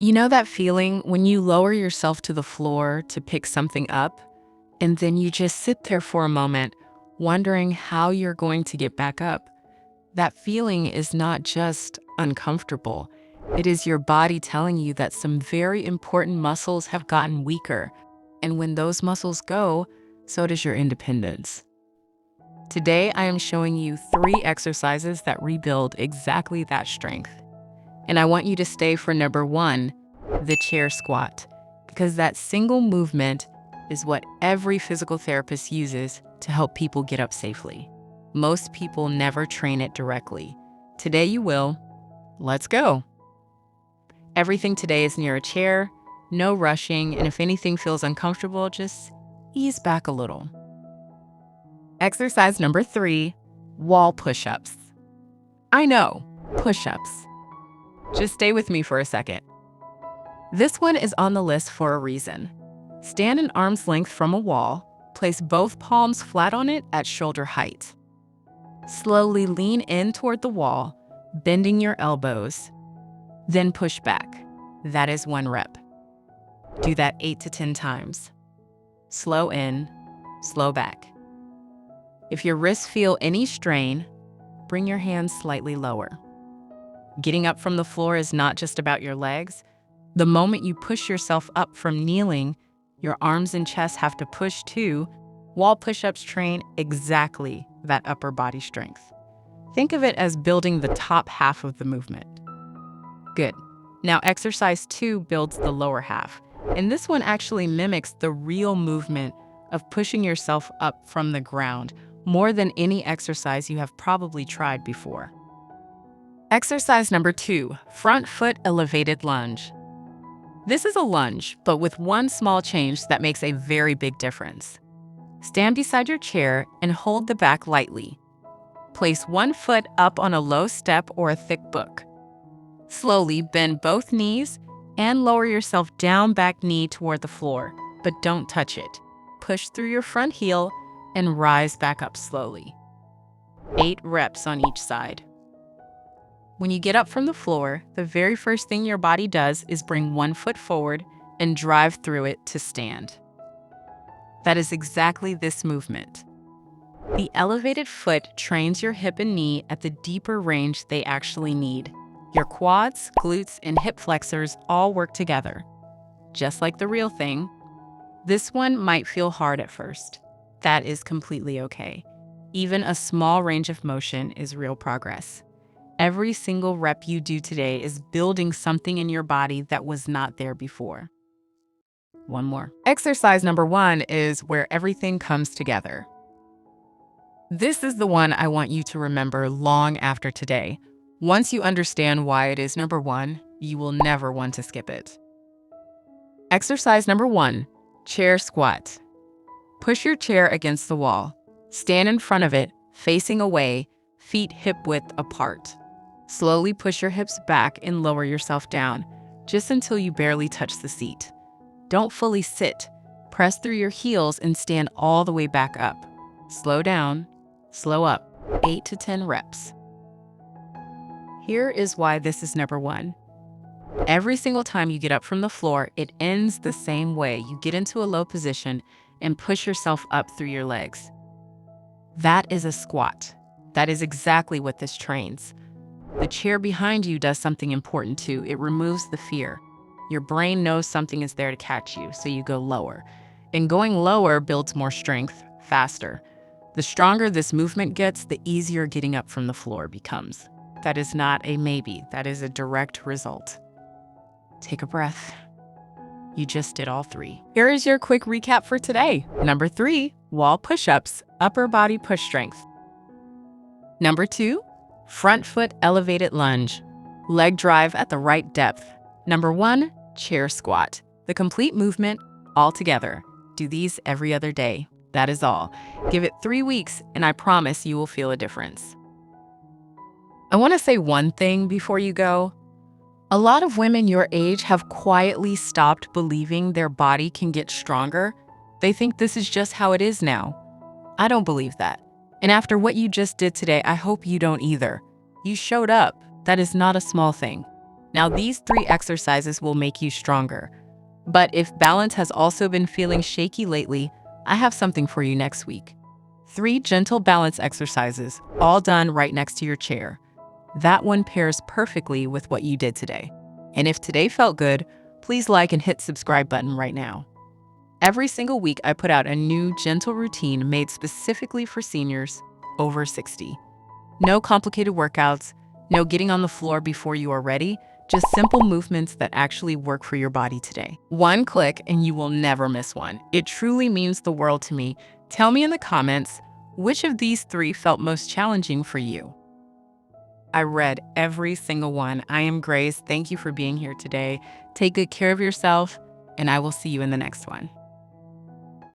You know that feeling when you lower yourself to the floor to pick something up, and then you just sit there for a moment, wondering how you're going to get back up? That feeling is not just uncomfortable. It is your body telling you that some very important muscles have gotten weaker. And when those muscles go, so does your independence. Today, I am showing you 3 exercises that rebuild exactly that strength. And I want you to stay for number 1, the chair squat, because that single movement is what every physical therapist uses to help people get up safely. Most people never train it directly. Today you will. Let's go. Everything today is near a chair, no rushing, and if anything feels uncomfortable, just ease back a little. Exercise number 3, wall push-ups. I know, push-ups. Just stay with me for a second. This one is on the list for a reason. Stand an arm's length from a wall, place both palms flat on it at shoulder height. Slowly lean in toward the wall, bending your elbows, then push back. That is 1 rep. Do that 8 to 10 times. Slow in, slow back. If your wrists feel any strain, bring your hands slightly lower. Getting up from the floor is not just about your legs. The moment you push yourself up from kneeling, your arms and chest have to push too. Wall push-ups train exactly that upper body strength. Think of it as building the top half of the movement. Good. Now exercise 2 builds the lower half. And this one actually mimics the real movement of pushing yourself up from the ground more than any exercise you have probably tried before. Exercise number 2, front foot elevated lunge. This is a lunge, but with one small change that makes a very big difference. Stand beside your chair and hold the back lightly. Place one foot up on a low step or a thick book. Slowly bend both knees and lower yourself down back knee toward the floor, but don't touch it. Push through your front heel and rise back up slowly. 8 reps on each side. When you get up from the floor, the very first thing your body does is bring one foot forward and drive through it to stand. That is exactly this movement. The elevated foot trains your hip and knee at the deeper range they actually need. Your quads, glutes, and hip flexors all work together. Just like the real thing, this one might feel hard at first. That is completely okay. Even a small range of motion is real progress. Every single rep you do today is building something in your body that was not there before. One more. Exercise number 1 is where everything comes together. This is the one I want you to remember long after today. Once you understand why it is number 1, you will never want to skip it. Exercise number 1, chair squat. Push your chair against the wall. Stand in front of it, facing away, feet hip-width apart. Slowly push your hips back and lower yourself down, just until you barely touch the seat. Don't fully sit. Press through your heels and stand all the way back up. Slow down, slow up, 8 to 10 reps. Here is why this is number 1. Every single time you get up from the floor, it ends the same way. You get into a low position and push yourself up through your legs. That is a squat. That is exactly what this trains. The chair behind you does something important too. It removes the fear. Your brain knows something is there to catch you, so you go lower. And going lower builds more strength, faster. The stronger this movement gets, the easier getting up from the floor becomes. That is not a maybe. That is a direct result. Take a breath. You just did all 3. Here is your quick recap for today. Number 3, wall push-ups, upper body push strength. Number 2, front foot elevated lunge, leg drive at the right depth. Number 1, chair squat, the complete movement all together. Do these every other day. That is all. Give it 3 weeks and I promise you will feel a difference. I want to say one thing before you go. A lot of women your age have quietly stopped believing their body can get stronger. They think this is just how it is now. I don't believe that. And after what you just did today, I hope you don't either. You showed up. That is not a small thing. Now, these 3 exercises will make you stronger. But if balance has also been feeling shaky lately, I have something for you next week. 3 gentle balance exercises, all done right next to your chair. That one pairs perfectly with what you did today. And if today felt good, please like and hit subscribe button right now. Every single week, I put out a new gentle routine made specifically for seniors over 60. No complicated workouts, no getting on the floor before you are ready, just simple movements that actually work for your body today. One click and you will never miss one. It truly means the world to me. Tell me in the comments, which of these 3 felt most challenging for you? I read every single one. I am Grace. Thank you for being here today. Take good care of yourself, and I will see you in the next one.